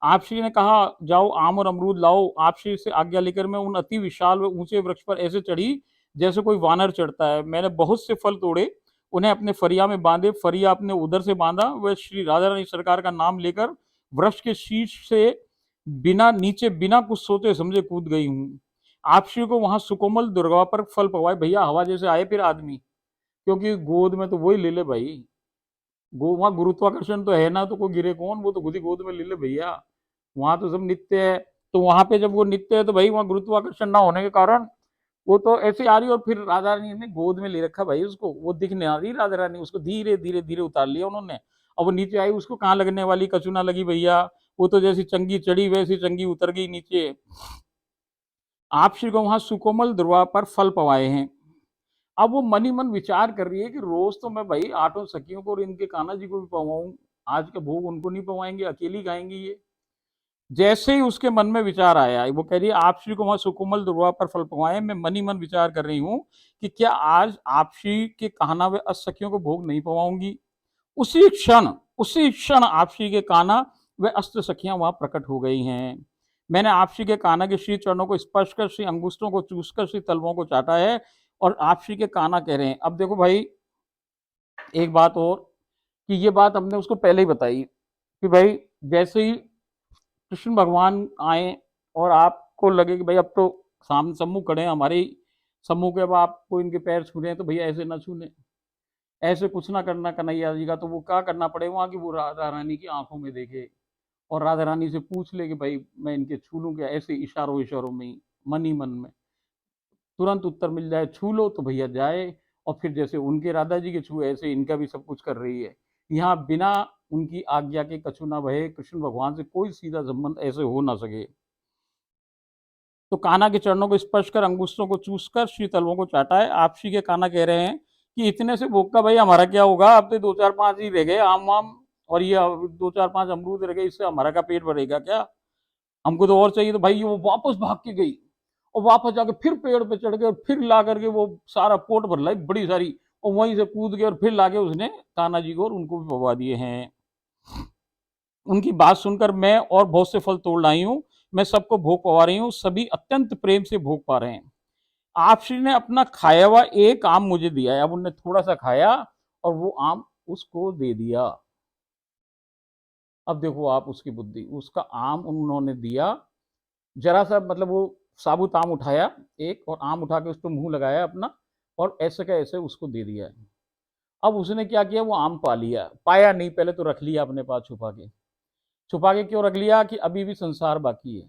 आप श्री ने कहा जाओ आम और अमरूद लाओ। आप श्री से आज्ञा लेकर मैं उन अति विशाल व ऊंचे वृक्ष पर ऐसे चढ़ी जैसे कोई वानर चढ़ता है। मैंने बहुत से फल तोड़े, उन्हें अपने फरिया में बांधे, फरिया अपने उधर से बांधा। वह श्री राधा रानी सरकार का नाम लेकर वृक्ष के शीर्ष से बिना नीचे, बिना कुछ सोचे समझे कूद गई हूँ। आप श्री को वहां सुकोमल दुर्गा पर फल पवाए भैया, हवा जैसे आए फिर आदमी, क्योंकि गोद में तो वही ले ले भाई। वहां गुरुत्वाकर्षण तो है ना, तो कोई गिरे कौन, वो तो खुद ही गोद में ले ले भैया। वहां तो सब नित्य है। तो वहां पे जब वो नित्य है तो भाई वहां गुरुत्वाकर्षण ना होने के कारण वो तो ऐसे आ रही। और फिर राधा रानी ने गोद में ले रखा भाई उसको, वो दिखने आ रही राधा रानी, उसको धीरे धीरे धीरे उतार लिया उन्होंने। अब वो नीचे आई, उसको कहाँ लगने वाली, कछु ना लगी भैया। वो तो जैसी चंगी चढ़ी वैसी चंगी उतर गई नीचे। आप श्री को वहां सुकोमल ध्रुवा पर फल पवाए हैं। अब वो मन ही मन विचार कर रही है कि रोज तो मैं भाई आठों सखियों को और इनके कान्हा जी को भी पवाऊं, आज का भोग उनको नहीं पवाएंगे, अकेली खाएंगी ये। जैसे ही उसके मन में विचार आया, वो कह रही है आप श्री को वहां सुकोमल दुर्वा पर फल पवाए, मैं मन ही मन विचार कर रही हूँ कि क्या आज आप श्री के कान्हा व सखियों को भोग नहीं पवाऊंगी। उसी क्षण, उसी क्षण आप श्री के कान्हा व अष्ट सखियां वहां प्रकट हो गई हैं। मैंने आप श्री के कान्हा के श्री चरणों को स्पर्श कर, श्री अंगुष्ठों को चूसकर, श्री तलवों को चाटा है। और आप श्री के कान्हा कह रहे हैं। अब देखो भाई एक बात और, कि ये बात हमने उसको पहले ही बताई कि भाई जैसे ही कृष्ण भगवान आए और आपको लगे कि भाई अब तो सामने सम्मुख खड़े हैं हमारे ही सम्मुख के, अब आपको इनके पैर छू रहे हैं तो भैया ऐसे ना छूने, ऐसे कुछ ना करना कन्हैया जी का। तो वो क्या करना पड़े वहां की, वो राधा रानी की आंखों में देखे और राधा रानी से पूछ ले कि भाई मैं इनके छू लूं क्या, ऐसे इशारों इशारों में ही, मन ही मन में तुरंत उत्तर मिल जाए, छू लो तो भैया जाए। और फिर जैसे उनके राधा जी के छुए ऐसे इनका भी सब कुछ कर रही है। यहाँ बिना उनकी आज्ञा के कछु ना भये, कृष्ण भगवान से कोई सीधा संबंध ऐसे हो ना सके। तो कान्हा के चरणों को स्पर्श कर, अंगुष्ठों को चूस कर, श्री तलवों को चाटा है। आप श्री के कान्हा कह रहे हैं कि इतने से भोग का भाई हमारा क्या होगा, अब तो दो चार पांच ही रह गए आम वाम, और ये दो चार पांच अमरूद रह गए, इससे हमारा का पेट भरेगा क्या? हमको तो और चाहिए। तो भाई वो वापस भाग के गई, और वापस जाके फिर पेड़ पे चढ़ गए, और फिर ला करके वो सारा पोट भर लाई बड़ी सारी, और वहीं से कूद गए, और फिर लाके उसने कान्हा जी को और उनको भी पवा दिए हैं। उनकी बात सुनकर मैं और बहुत से फल तोड़ लाई हूँ, मैं सबको भोग पवा रही हूँ, सभी अत्यंत प्रेम से भोग पा रहे हैं। आप श्री ने अपना खाया हुआ एक आम मुझे दिया है। अब उन्होंने थोड़ा सा खाया और वो आम उसको दे दिया। अब देखो आप उसकी बुद्धि, उसका आम उन्होंने दिया, जरा सा मतलब वो साबुत आम उठाया एक, और आम उठा के उस पर मुंह लगाया अपना, और ऐसे का ऐसे उसको दे दिया। अब उसने क्या किया, वो आम पा लिया, पाया नहीं, पहले तो रख लिया अपने पास छुपा के। छुपा के क्यों रख लिया, कि अभी भी संसार बाकी है।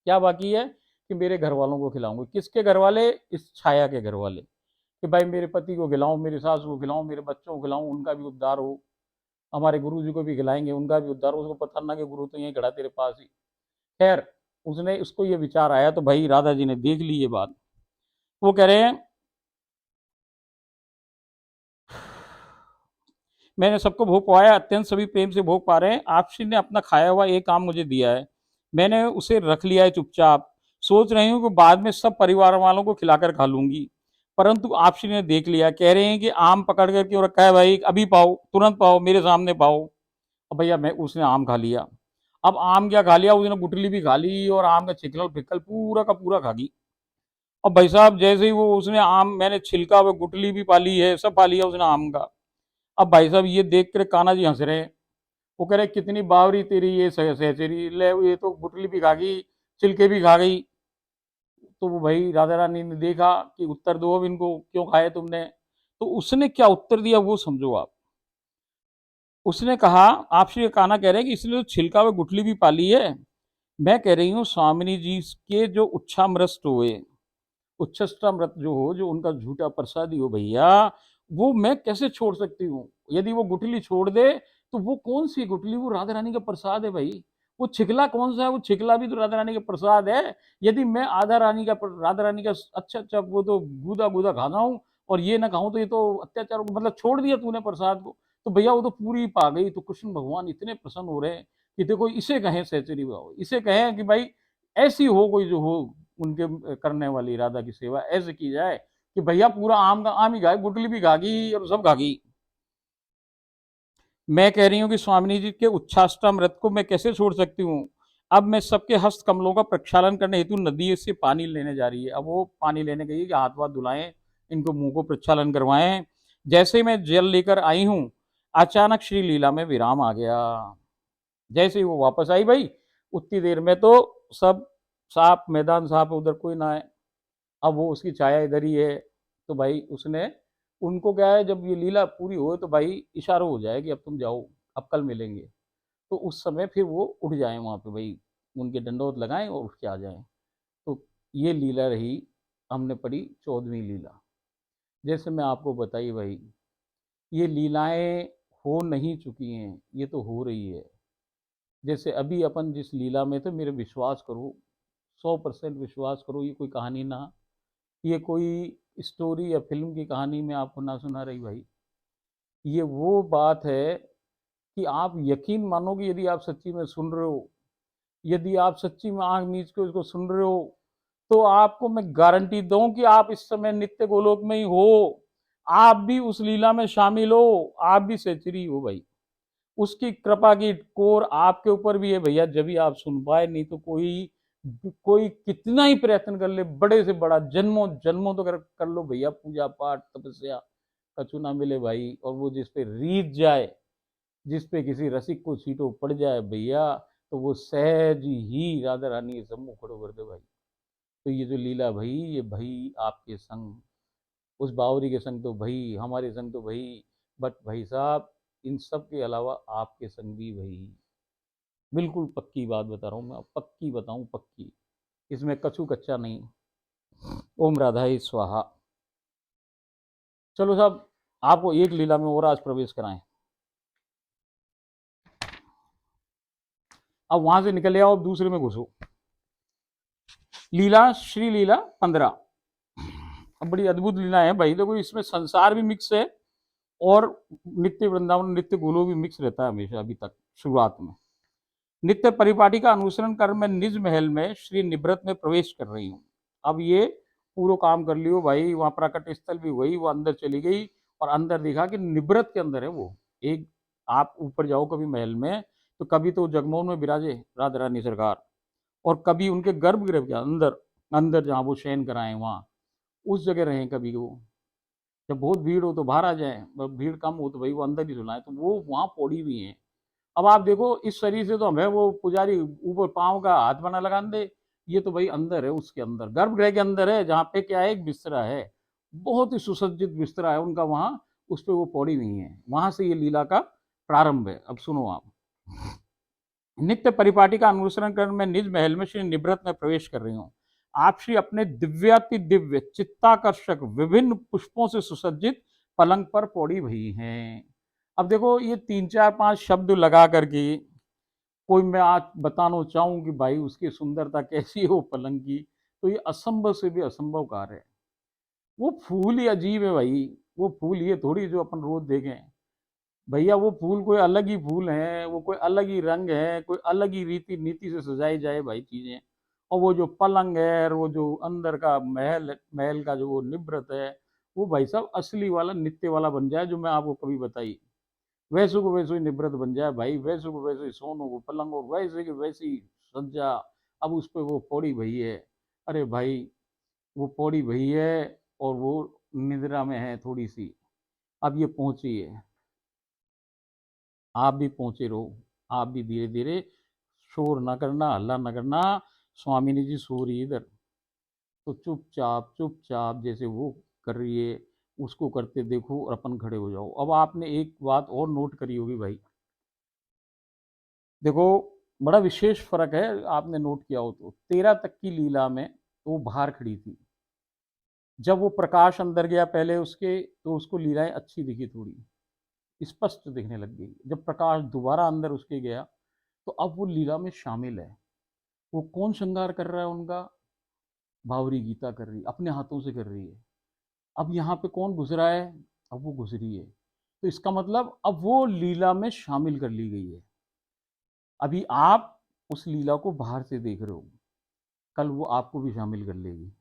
क्या बाकी है, कि मेरे घर वालों को खिलाऊंगे। किसके घर वाले, इस छाया के घर वाले, कि भाई मेरे पति को खिलाऊं, मेरी सास को खिलाऊं, मेरे बच्चों को खिलाऊं, उनका भी उद्धार हो, हमारे गुरु जी को भी खिलाएंगे, उनका भी उद्धार हो। उसको पता ना कि गुरु तो यहीं खड़ा तेरे पास ही। खैर, उसने, उसको ये विचार आया, तो भाई राधा जी ने देख ली ये बात। वो कह रहे हैं, मैंने सबको भोग पवाया, अत्यंत सभी प्रेम से भोग पा रहे हैं। आप श्री ने अपना खाया हुआ एक आम मुझे दिया है, मैंने उसे रख लिया है चुपचाप। सोच रही हूँ कि बाद में सब परिवार वालों को खिलाकर खा लूंगी, परंतु आप श्री ने देख लिया, कह रहे हैं कि आम पकड़ कर क्यों रखा है भाई, अभी पाओ, तुरंत पाओ, मेरे सामने पाओ। अब भैया मैं, उसने आम खा लिया। अब आम क्या खा लिया, उसने गुठली भी खा ली, और आम का छिकल फिकल पूरा का पूरा खा गई। अब भाई साहब जैसे ही वो, उसने आम, मैंने छिलका व गुठली भी पाली है, सब पा लिया उसने आम का। अब भाई साहब ये देख कर कान्हा जी हंस रहे हैं। वो कह रहे कितनी बावरी तेरी ये सहचरी, ले ये तो गुठली भी खा गई, छिलके भी खा गई। तो वो भाई राधा रानी ने देखा कि उत्तर दो अब इनको, क्यों खाए तुमने। तो उसने क्या उत्तर दिया वो समझो आप। उसने कहा, आप श्री कान्हा कह रहे हैं कि इसने तो छिलका व गुठली भी पाली है, मैं कह रही हूँ स्वामिनी जी के जो उच्छामृत हुए, उच्छष्टामृत जो हो, जो उनका झूठा प्रसादी हो भैया, वो मैं कैसे छोड़ सकती हूँ। यदि वो गुठली छोड़ दे, तो वो कौन सी गुठली, वो राधा रानी का प्रसाद है भाई। वो छिकला कौन सा है, वो छिकला भी तो राधा रानी का प्रसाद है। यदि मैं राधा रानी का अच्छा अच्छा वो तो गूदा गूदा खाता हूँ, और ये ना खाऊं, तो ये तो अत्याचार, मतलब छोड़ दिया तूने प्रसाद को। तो भैया वो तो पूरी पा गई। तो कृष्ण भगवान इतने प्रसन्न हो रहे हैं कि देखो, इसे कहें सहचरी भाव, इसे कहें कि भाई ऐसी हो कोई जो हो, उनके करने वाली राधा की सेवा ऐसे की जाए कि भैया पूरा आम का आम ही खाए, गुटली भी खागी और सब खागी। मैं कह रही हूँ कि स्वामिनी जी के उच्छाष्टामृत को मैं कैसे छोड़ सकती हूँ। अब मैं सबके हस्त कमलों का प्रक्षालन करने हेतु नदी से पानी लेने जा रही है। अब वो पानी लेने गई कि हाथ वाथ धुलाएं, इनको मुंह को प्रक्षालन करवाएं। जैसे ही मैं जल लेकर आई हूँ, अचानक श्री लीला में विराम आ गया। जैसे ही वो वापस आई भाई, उतनी देर में तो सब साफ, मैदान साफ, उधर कोई ना है। अब वो उसकी छाया इधर ही है। तो भाई उसने, उनको क्या है, जब ये लीला पूरी हो तो भाई इशारा हो जाए कि अब तुम जाओ, अब कल मिलेंगे। तो उस समय फिर वो उठ जाए वहाँ पे भाई, उनके दंडोत लगाएं और उठ के आ जाएं। तो ये लीला रही, हमने पढ़ी 14वीं लीला। जैसे मैं आपको बताई भाई, ये लीलाएं हो नहीं चुकी हैं, ये तो हो रही है। जैसे अभी अपन जिस लीला में थे, मेरे विश्वास करो, 100% विश्वास करो, ये कोई कहानी ना, ये कोई स्टोरी या फिल्म की कहानी में आपको ना सुना रही भाई। ये वो बात है कि आप यकीन मानोगे, यदि आप सच्ची में सुन रहे हो, यदि आप सच्ची में आंख मीच के उसको सुन रहे हो, तो आपको मैं गारंटी दूं कि आप इस समय नित्य गोलोक में ही हो। आप भी उस लीला में शामिल हो, आप भी सेचरी हो भाई। उसकी कृपा की कोर आपके ऊपर भी है भैया, जब भी आप सुन पाए। नहीं तो कोई कोई कितना ही प्रयत्न कर ले, बड़े से बड़ा, जन्मों जन्मों तो कर लो भैया, पूजा पाठ तपस्या, कछु ना मिले भाई। और वो जिस पे रीत जाए, जिस पे किसी रसिक को सीटों पड़ जाए भैया, तो वो सहज ही राधा रानी के सम्मुख खड़ो कर दे भाई। तो ये जो लीला भाई, ये भाई आपके संग, उस बावरी के संग तो भाई, हमारे संग तो भाई, बट भाई साहब इन सब के अलावा आपके संग भी भाई। बिल्कुल पक्की बात बता रहा हूँ मैं, पक्की बताऊँ, पक्की, इसमें कछु कच्चा नहीं। ओम राधा ही स्वाहा। चलो साहब, आपको एक लीला में और आज प्रवेश कराएं। अब वहां से निकले आओ, अब दूसरे में घुसो। लीला श्री लीला 15। अब बड़ी अद्भुत लीला है भाई। देखो इसमें संसार भी मिक्स है, और नित्य वृंदावन, नित्य गोलो भी मिक्स रहता है हमेशा, अभी तक शुरुआत में। नित्य परिपाटी का अनुसरण कर मैं निज महल में श्री निवृत्त में प्रवेश कर रही हूँ। अब ये पूरा काम कर लियो भाई, वहां प्रकट स्थल भी हुई, वो अंदर चली गई, और अंदर देखा कि निवृत्त के अंदर है वो एक। आप ऊपर जाओ कभी महल में, तो कभी तो जगमोहन में विराजे राधा रानी सरकार, और कभी उनके गर्भगृह के अंदर, अंदर जहाँ वो शयन कराए वहाँ, उस जगह रहे कभी वो। जब बहुत भीड़ हो तो बाहर आ जाए, भीड़ कम हो तो भाई वो अंदर ही सुनाए, तो वो वहाँ पौड़ी भी है। अब आप देखो, इस शरीर से तो हमें वो पुजारी ऊपर पाँव का हाथ बना लगा दे, ये तो भाई अंदर है, उसके अंदर गर्भगृह के अंदर है, जहाँ पे क्या है, एक बिस्तरा है, बहुत ही सुसज्जित बिस्तरा है उनका वहाँ, उस पे वो पौड़ी हुई है, वहां से ये लीला का प्रारंभ है। अब सुनो आप। नित्य परिपाटी का अनुसरण कर मैं निज महल में श्री निवृत्त में प्रवेश कर रही हूँ। आप श्री अपने दिव्याति दिव्य चित्ताकर्षक विभिन्न पुष्पों से सुसज्जित पलंग पर पौड़ी भई हैं। अब देखो ये 3 4 5 शब्द लगा करके कोई मैं आज बताना चाहूँ कि भाई उसकी सुंदरता कैसी है वो पलंग की, तो ये असंभव से भी असंभव कार्य है। वो फूल ही अजीब है भाई, वो फूल ये थोड़ी जो अपन रोज देखें भैया, वो फूल कोई अलग ही फूल है, वो कोई अलग ही रंग है, कोई अलग ही रीति नीति से सजाई जाए भाई चीजें। और वो जो पलंग है और वो जो अंदर का महल महल का जो वो निवृत्त है, वो भाई साहब असली वाला नित्य वाला बन जाए, जो मैं आपको कभी बताई, वैसे को वैसे ही निवृत्त बन जाए भाई, वैसे को वैसे ही सोनों को पलंग और वैसे की वैसी सज्जा। अब उस पर वो पौड़ी भई है, अरे भाई वो पौड़ी भई है और वो निद्रा में है थोड़ी सी। अब ये पहुंची है, आप भी पहुंचे रहो, आप भी धीरे धीरे, शोर ना करना, हल्ला ना करना, स्वामिनी जी सो रही इधर, तो चुपचाप चुपचाप जैसे वो कर रही है उसको करते देखो और अपन खड़े हो जाओ। अब आपने एक बात और नोट करी होगी भाई, देखो बड़ा विशेष फर्क है, आपने नोट किया हो तो 13 तक की लीला में तो वो बाहर खड़ी थी, जब वो प्रकाश अंदर गया पहले उसके, तो उसको लीलाएं अच्छी दिखी, थोड़ी स्पष्ट दिखने लग गई। जब प्रकाश दोबारा अंदर उसके गया, तो अब वो लीला में शामिल है। वो कौन श्रृंगार कर रहा है उनका, भावरी गीता कर रही, अपने हाथों से कर रही है। अब यहाँ पे कौन घुस रहा है, अब वो घुस रही है, तो इसका मतलब अब वो लीला में शामिल कर ली गई है। अभी आप उस लीला को बाहर से देख रहे हो, कल वो आपको भी शामिल कर लेगी।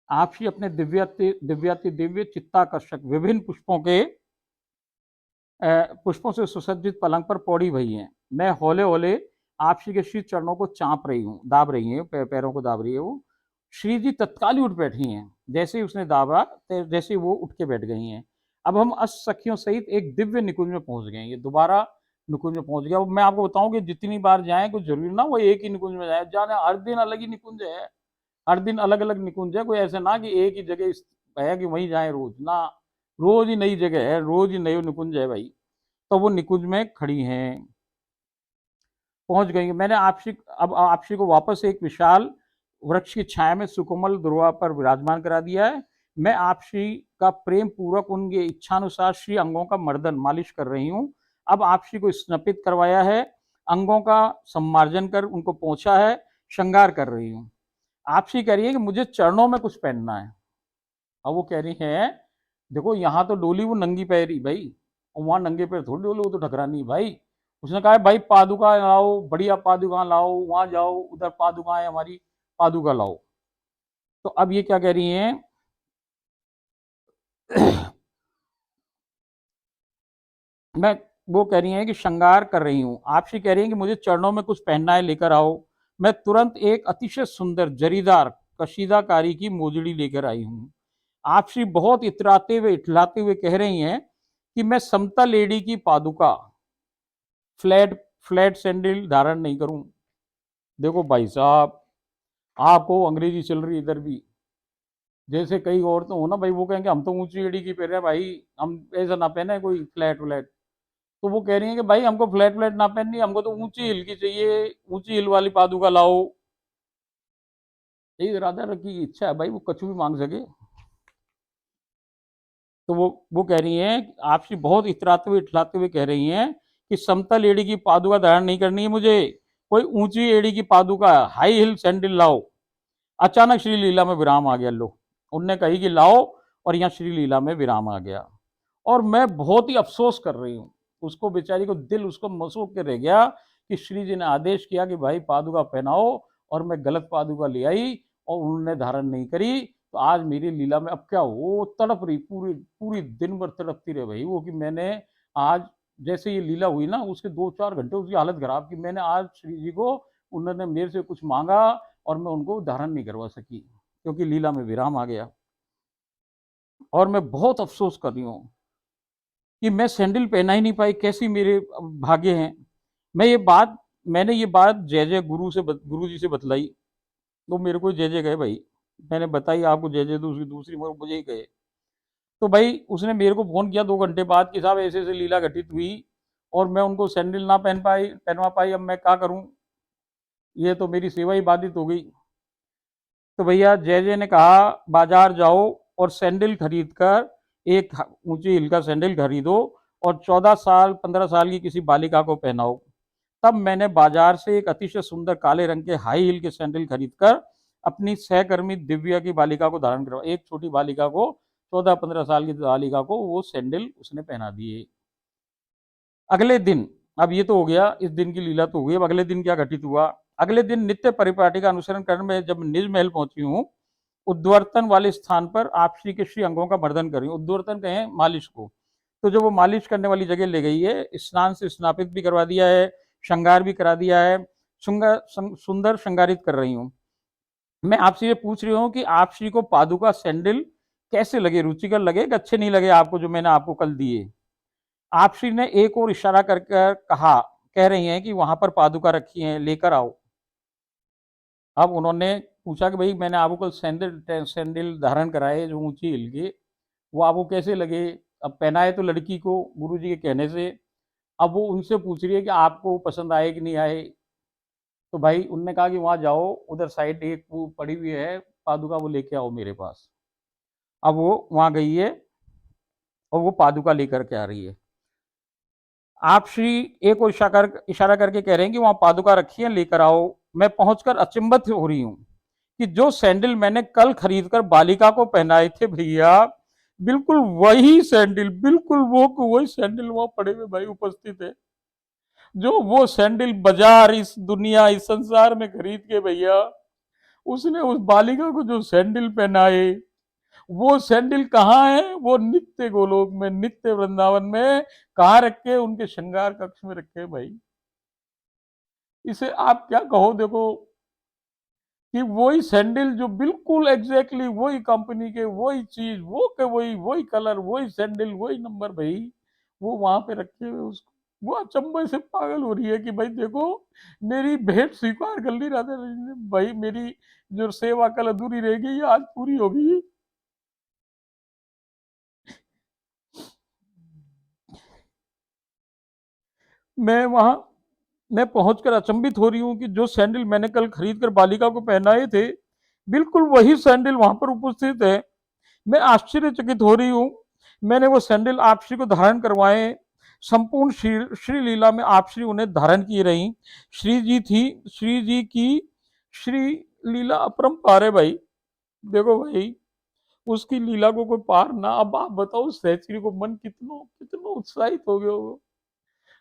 आप ही अपने दिव्याति दिव्याति दिव्य चित्ताकर्षक विभिन्न पुष्पों के पुष्पों से सुसज्जित पलंग पर पौड़ी भई हैं। मैं हौले हौले आप श्री के श्री चरणों को चाँप रही हूँ, दाब रही हैं, पैरों को दाब रही है वो। श्री जी तत्काल ही उठ बैठी हैं, जैसे ही उसने दाबा जैसे ही वो उठ के बैठ गई हैं। अब हम अष्ट सखियों सहित एक दिव्य निकुंज में पहुंच गए हैं, ये दोबारा निकुंज में पहुंच गया। अब मैं आपको बताऊं कि जितनी बार जाएं कुछ जरूरी ना वो एक ही निकुंज में जाए, जाने हर दिन अलग ही निकुंज है, हर दिन अलग अलग निकुंज है, कोई ऐसा ना कि एक ही जगह है कि वहीं जाए रोज ना, रोज ही नई जगह है, रोज ही नई निकुंज है भाई। तो वो निकुंज में खड़ी हैं, पहुंच गई। मैंने आपसी अब आपसी को वापस एक विशाल वृक्ष की छाया में सुकोमल ध्रुवा पर विराजमान करा दिया है। मैं आपसी का प्रेम पूर्वक उनके इच्छानुसार श्री अंगों का मर्दन मालिश कर रही हूँ। अब आपसी को स्नपित करवाया है, अंगों का सम्मार्जन कर उनको पहुंचा है, श्रृंगार कर रही हूँ। आपसी कह रही है कि मुझे चरणों में कुछ पहनना है। अब वो कह रही है देखो यहाँ तो डोली वो नंगी पैरी भाई, और वहां नंगे पैर थोड़ी डोली, वो तो ठकरानी भाई। उसने कहा भाई पादुका लाओ, बढ़िया पादुका लाओ, वहां जाओ उधर पादुका है हमारी, पादुका लाओ। तो अब ये क्या कह रही हैं मैं वो कह रही हैं कि श्रृंगार कर रही हूँ, आपसे कह रही हैं कि मुझे चरणों में कुछ पहनना है, लेकर आओ। मैं तुरंत एक अतिशय सुंदर जरीदार कशीदाकारी की मोजड़ी लेकर आई हूँ। आपसी बहुत इतराते हुए इठलाते हुए कह रही हैं कि मैं समता लेडी की पादुका फ्लैट फ्लैट सैंडल धारण नहीं करूं। देखो भाई साहब, आपको अंग्रेजी चल रही इधर भी, जैसे कई औरतें हो ना भाई, वो कहेंगे हम तो ऊंची एड़ी की पहन रहे हैं भाई, हम ऐसा ना पहने कोई फ्लैट व्लैट। तो वो कह रही है कि भाई हमको फ्लैट व्लैट ना पहननी, हमको तो ऊंची हिल की चाहिए, ऊंची हिल वाली पादुका लाओ। यही राधा रखी की इच्छा है भाई, वो कछु भी मांग सके। तो वो कह रही हैं, आपसे बहुत इतराते हुए इठलाते हुए कह रही हैं कि समतल एड़ी की पादुका धारण नहीं करनी है मुझे, कोई ऊंची एड़ी की पादुका हाई हिल सैंडल लाओ। अचानक श्री लीला में विराम आ गया, लो उनने कही कि लाओ, और यहाँ श्री लीला में विराम आ गया। और मैं बहुत ही अफसोस कर रही हूँ, उसको बेचारी को दिल उसको मसूक के रह गया कि श्री जी ने आदेश किया कि भाई पादुका पहनाओ, और मैं गलत पादुका ले आई और उन्होंने धारण नहीं करी। तो आज मेरी लीला में अब क्या हो, वो तड़प रही, पूरी पूरी दिन भर तड़पती रहे भाई वो, कि मैंने आज जैसे ये लीला हुई ना, उसके 2 4 घंटे उसकी हालत खराब, कि मैंने आज श्री जी को, उन्होंने मेरे से कुछ मांगा और मैं उनको धारण नहीं करवा सकी, क्योंकि लीला में विराम आ गया। और मैं बहुत अफसोस कर रही हूँ। कि मैं सैंडल पहना ही नहीं पाई, कैसी मेरे भाग्य हैं। मैं ये बात मैंने ये बात जय जय गुरु जी से बतलाई। तो मेरे को जय जय गए भाई। मैंने बताई आपको जय जय, दूसरी दूसरी मुझे ही गए। तो भाई उसने मेरे को फोन किया 2 घंटे बाद कि साहब ऐसे ऐसे लीला घटित हुई और मैं उनको सैंडल ना पहनवा पाई, अब मैं क्या करूं, ये तो मेरी सेवा ही बाधित हो गई। तो भैया जय जय ने कहा बाजार जाओ और सैंडल खरीद कर, एक ऊंची हिल का सैंडल खरीदो और 14 साल 15 साल की किसी बालिका को पहनाओ। तब मैंने बाजार से एक अतिशय सुंदर काले रंग के हाई हील के सैंडल खरीदकर अपनी सहकर्मी दिव्या की बालिका को धारण करवा, एक छोटी बालिका को, 14-15 साल की बालिका को वो सैंडल उसने पहना दिए। अगले दिन, अब ये तो हो गया, इस दिन की लीला तो हो गई। अब अगले दिन क्या घटित हुआ? अगले दिन नित्य परिपाटी का अनुसरण करने में जब निज महल पहुंची हूँ, उद्वर्तन वाले स्थान पर आप श्री के श्री अंगों का मर्दन कर रही हूँ। उद्वर्तन कहें मालिश को। तो जो वो मालिश करने वाली जगह ले गई है, स्नान से स्नापित भी करवा दिया है, श्रृंगार भी करा दिया है, सुंदर श्रृंगारित कर रही हूँ। मैं आपसे ये पूछ रही हूँ कि आप श्री को पादुका सैंडल कैसे लगे, रुचिकर लगे कि अच्छे नहीं लगे आपको, जो मैंने आपको कल दिए? आप श्री ने एक और इशारा करके कहा, कह रही हैं कि वहां पर पादुका रखी है, लेकर आओ। अब उन्होंने पूछा कि भाई मैंने आपको कल सैंडल सैंडल धारण कराए जो ऊंची हिल के, वो आपको कैसे लगे? अब पहनाए तो लड़की को गुरु जी के कहने से। अब वो उनसे पूछ रही है कि आपको पसंद आए कि नहीं आए। तो भाई उनने कहा कि वहां जाओ, उधर साइड एक वो पड़ी हुई है पादुका, वो लेके आओ मेरे पास। अब वो वहां गई है और वो पादुका लेकर के आ रही है। आप श्री एक और इशारा करके कह रहे हैं कि वहां पादुका रखी है, लेकर आओ। मैं पहुंचकर अचंभित हो रही हूँ कि जो सैंडल मैंने कल खरीद कर बालिका को पहनाए थे भैया, बिल्कुल वही सैंडल, बिल्कुल वो वही सैंडल वहां पड़े हुए भाई उपस्थित है। जो वो सैंडल बाजार, इस दुनिया, इस संसार में खरीद के भैया उसने उस बालिका को जो सैंडल पहनाए, वो सैंडल कहाँ है? वो नित्य गोलोक में, नित्य वृंदावन में। कहाँ रखे? उनके श्रृंगार कक्ष में रखे भाई। इसे आप क्या कहो, देखो कि वही सैंडल जो बिल्कुल एग्जैक्टली वही कंपनी के, वही चीज, वो के वही वही कलर, वही सैंडल, वही नंबर भाई, वो वहां पे रखे हुए। उसको वो अचंभे से पागल हो रही है कि भाई देखो, मेरी भेंट स्वीकार कर ली राधा रानी ने भाई, मेरी जो सेवा कल अधूरी रह गई आज पूरी हो गई। मैं वहां मैं पहुंचकर अचंभित हो रही हूँ कि जो सैंडल मैंने कल खरीद कर बालिका को पहनाए थे, बिल्कुल वही सैंडल वहां पर उपस्थित है। मैं आश्चर्यचकित हो रही हूँ। मैंने वो सैंडल आप श्री को धारण करवाए। संपूर्ण श्री लीला में आप श्री उन्हें धारण की रही। श्री जी की श्री लीला अपरंपार है भाई। देखो भाई, उसकी लीला को कोई पार ना। अब आप बताओ सहचरी को मन कितना कितना उत्साहित हो गया होगा।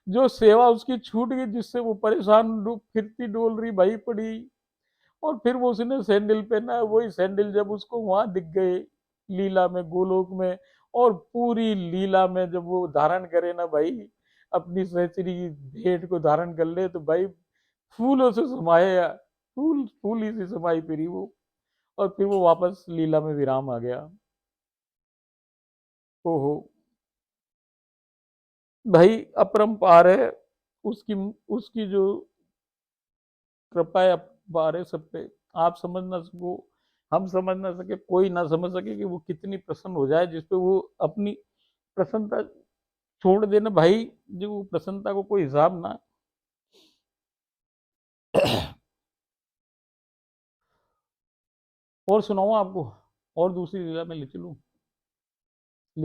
जो सेवा उसकी छूट गई, जिससे वो परेशान फिरती डोल रही भाई पड़ी, और फिर वो उसने सैंडल पहना है, वही सैंडल जब उसको वहां दिख गए लीला में, गोलोक में, और पूरी लीला में जब वो धारण करे ना भाई, अपनी सहचरी की भेंट को धारण कर ले, तो भाई फूलों से समाये, फूल फूल ही से समाई फिरी वो। और फिर वो वापस लीला में विराम आ गया। ओहो भाई, अपरंपार है उसकी। उसकी जो कृपा है अपरंपार है सब पे। आप समझ ना सको, हम समझ ना सके, कोई ना समझ सके कि वो कितनी प्रसन्न हो जाए, जिसपे वो अपनी प्रसन्नता छोड़ देना भाई, जो प्रसन्नता को कोई हिसाब ना। और सुनाऊं आपको? और दूसरी लीला में ले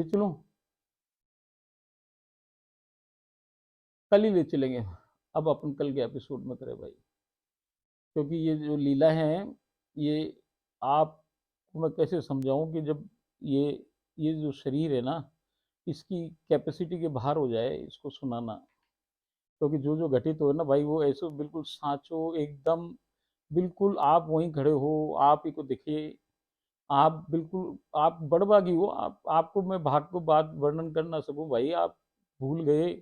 चलूं? कल ही ले चलेंगे। अब अपन कल के एपिसोड में करें भाई, क्योंकि ये जो लीला है, ये आपको मैं कैसे समझाऊं कि जब ये जो शरीर है ना, इसकी कैपेसिटी के बाहर हो जाए इसको सुनाना। क्योंकि जो जो घटित हो ना भाई, वो ऐसे बिल्कुल साँचो एकदम, बिल्कुल आप वहीं खड़े हो, आप ही को दिखे। आप बिल्कुल, आप बड़भागी हो। आपको मैं भाग को बात वर्णन कर ना सकूं भाई, आप भूल गए,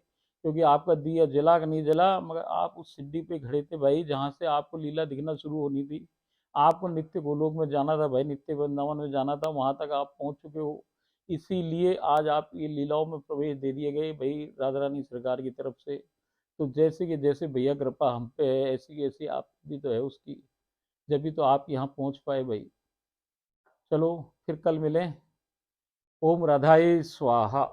क्योंकि आपका दिया जला कि नहीं जला, मगर आप उस सिद्धि पे खड़े थे भाई, जहाँ से आपको लीला दिखना शुरू होनी थी। आपको नित्य गोलोक में जाना था भाई, नित्य वृंदावन में जाना था, वहां तक आप पहुंच चुके हो। इसीलिए आज आप ये लीलाओं में प्रवेश दे दिए गए भाई राधा रानी सरकार की तरफ से। तो जैसे कि जैसे भैया कृपा हम पे है, ऐसी की ऐसी आप भी तो है उसकी, जब भी तो आप यहाँ पहुँच पाए भाई। चलो फिर कल मिलें। ओम राधाए स्वाहा।